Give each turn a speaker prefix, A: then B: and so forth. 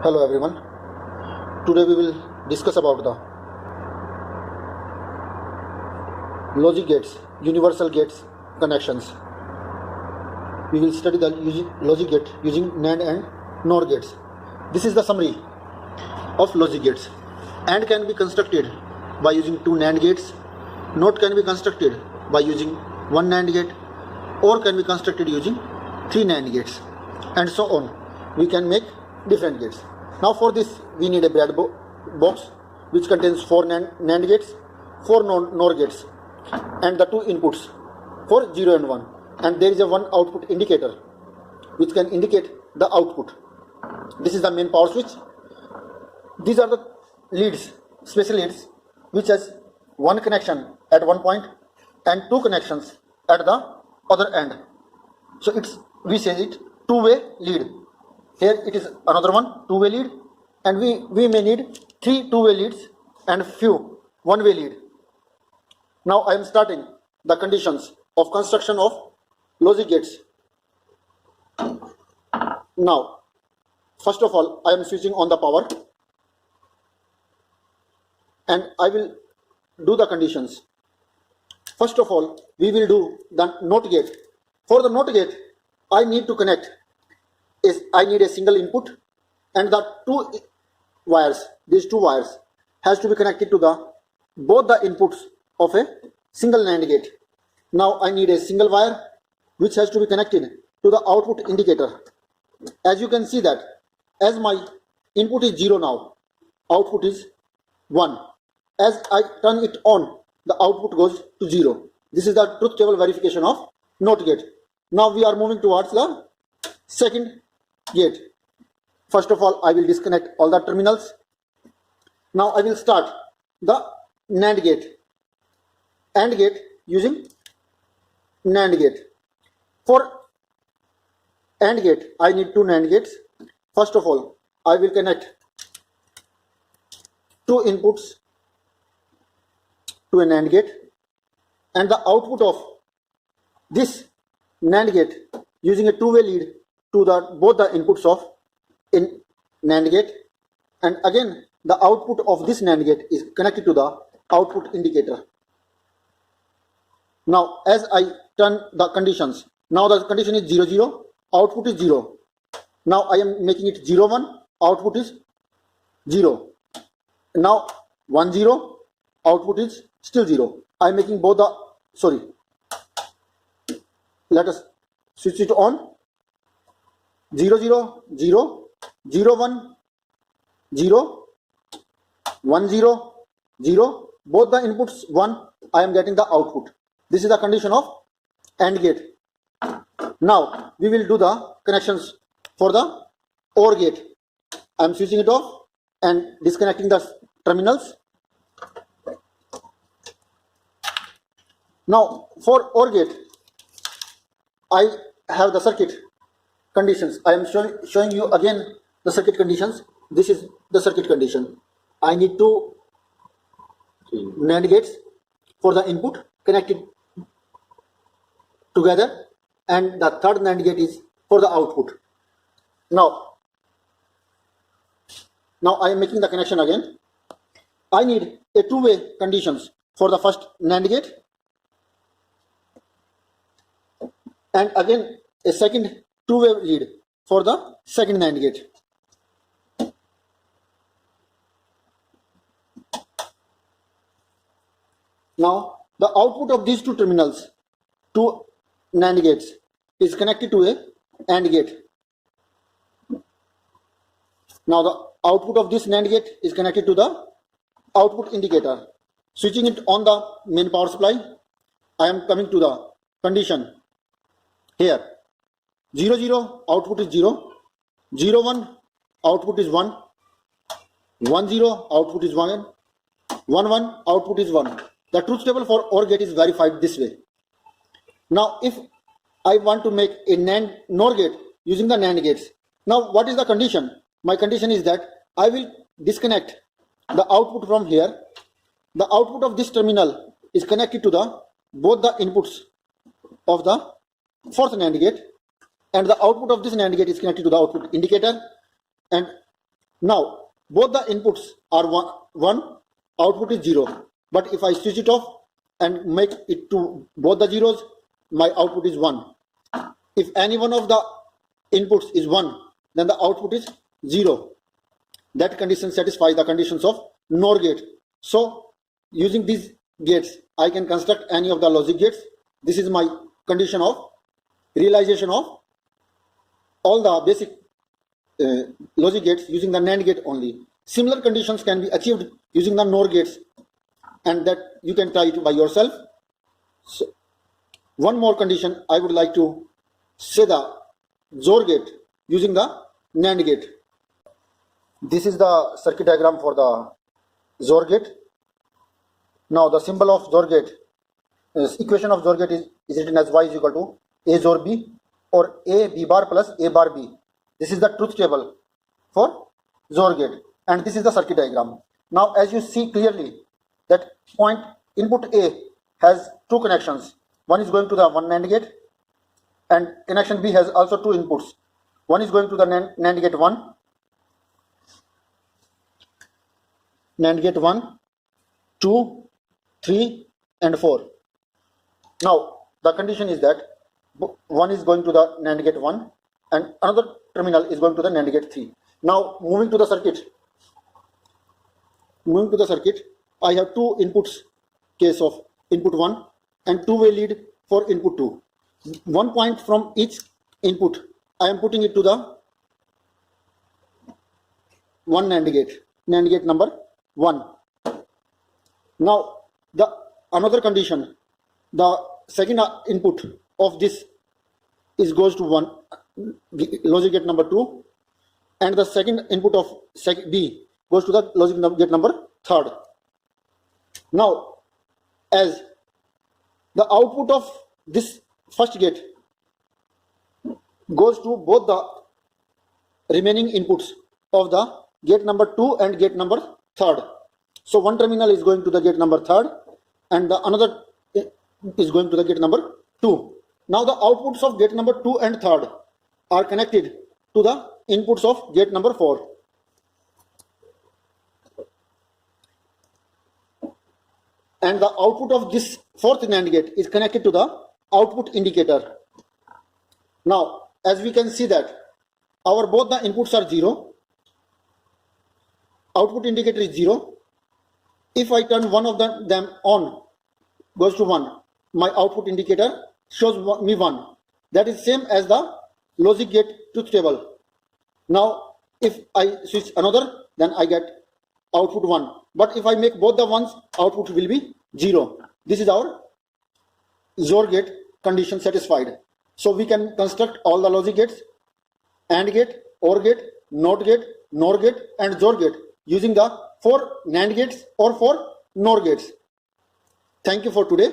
A: Hello everyone. Today we will discuss about the logic gates, universal gates connections. We will study the logic gate using NAND and NOR gates. This is the summary of logic gates. AND can be constructed by using two NAND gates. NOT can be constructed by using one NAND gate, or can be constructed using three NAND gates, and so on. We can make different gates. Now for this we need a breadbox which contains four NAND gates, four NOR gates, and the two inputs for 0 and 1, and there is a one output indicator which can indicate the output. This is the main power switch. These are the leads, special leads, which has one connection at one point and two connections at the other end. So we say it two-way lead. Here it is another one, two-way lead, and we may need three two-way leads and few one-way lead. Now I am starting the conditions of construction of logic gates. Now, first of all, I am switching on the power, and I will do the conditions. First of all, we will do the NOT gate. For the NOT gate, I need to connect. I need a single input, and the two wires, these two wires, has to be connected to both the inputs of a single NAND gate. Now I need a single wire which has to be connected to the output indicator. As you can see that, as my input is 0 now, output is 1. As I turn it on, the output goes to 0. This is the truth table verification of NOT gate. Now we are moving towards the second gate. First of all, I will disconnect all the terminals. Now I will start the NAND gate, AND gate using NAND gate. For AND gate, I need two NAND gates. First of all, I will connect two inputs to a NAND gate, and the output of this NAND gate using a two-way lead to both the inputs of in NAND gate, and again the output of this NAND gate is connected to the output indicator. Now as I turn the conditions, now the condition is 0 0, output is 0. Now I am making it 0 1, output is 0. Now 1 0, output is still 0. I am making both let us switch it on. 0 0 0, 0 1 0, 1 0 0, both the inputs 1, I am getting the output. This is the condition of AND gate. Now we will do the connections for the OR gate. I am switching it off and disconnecting the terminals. Now for OR gate, I have the circuit conditions. I am showing you again the circuit conditions. This is the circuit condition. I need two NAND gates for the input connected together, and the third NAND gate is for the output. Now I am making the connection again. I need a two-way conditions for the first NAND gate, and again a second two-way lead for the second NAND gate. Now the output of these two terminals, two NAND gates, is connected to a AND gate. Now the output of this NAND gate is connected to the output indicator. Switching it on the main power supply, I am coming to the condition here. 0 0, output is 0. 0 1, output is 1. 1 0, output is 1. 1 1, output is 1. The truth table for OR gate is verified this way. Now if I want to make a NOR gate using the NAND gates, now what is the condition? My condition is that I will disconnect the output from here. The output of this terminal is connected to both the inputs of the fourth NAND gate, and the output of this NAND gate is connected to the output indicator, and Now, both the inputs are one, output is 0. But if I switch it off and make it to both the zeros, my output is 1. If any one of the inputs is 1, then the output is 0. That condition satisfies the conditions of NOR gate. So, using these gates, I can construct any of the logic gates. This is my condition of realization of all the basic logic gates using the NAND gate only. Similar conditions can be achieved using the NOR gates, and that you can try it by yourself. So, one more condition I would like to say, the XOR gate using the NAND gate. This is the circuit diagram for the XOR gate. Now the symbol of XOR gate, equation of XOR gate is written as y is equal to A XOR B, or A B bar plus A bar B. This is the truth table for XOR gate, and this is the circuit diagram. Now as you see clearly that point input A has two connections. One is going to the one NAND gate, and connection B has also two inputs. One is going to the NAND gate 1, NAND gate 1, 2, 3 and 4. Now the condition is that one is going to the NAND gate 1 and another terminal is going to the NAND gate 3. Now moving to the circuit, I have two inputs case of input 1 and two-way lead for input 2. 1 point from each input I am putting it to the one NAND gate number 1. Now the another condition, the second input of this goes to one logic gate number 2, and the second input of B goes to the logic gate number 3. Now as the output of this first gate goes to both the remaining inputs of the gate number 2 and gate number 3. So one terminal is going to the gate number 3 and the another is going to the gate number 2. Now the outputs of gate number 2 and 3 are connected to the inputs of gate number 4. And the output of this fourth NAND gate is connected to the output indicator. Now as we can see that our both the inputs are 0, output indicator is 0. If I turn one of them on, goes to 1, my output indicator shows me 1. That is same as the logic gate truth table. Now if I switch another, then I get output 1. But if I make both the ones, output will be 0. This is our XOR gate condition satisfied. So we can construct all the logic gates, AND gate, OR gate, NOT gate, NOR gate and XOR gate using the 4 NAND gates or 4 NOR gates. Thank you for today.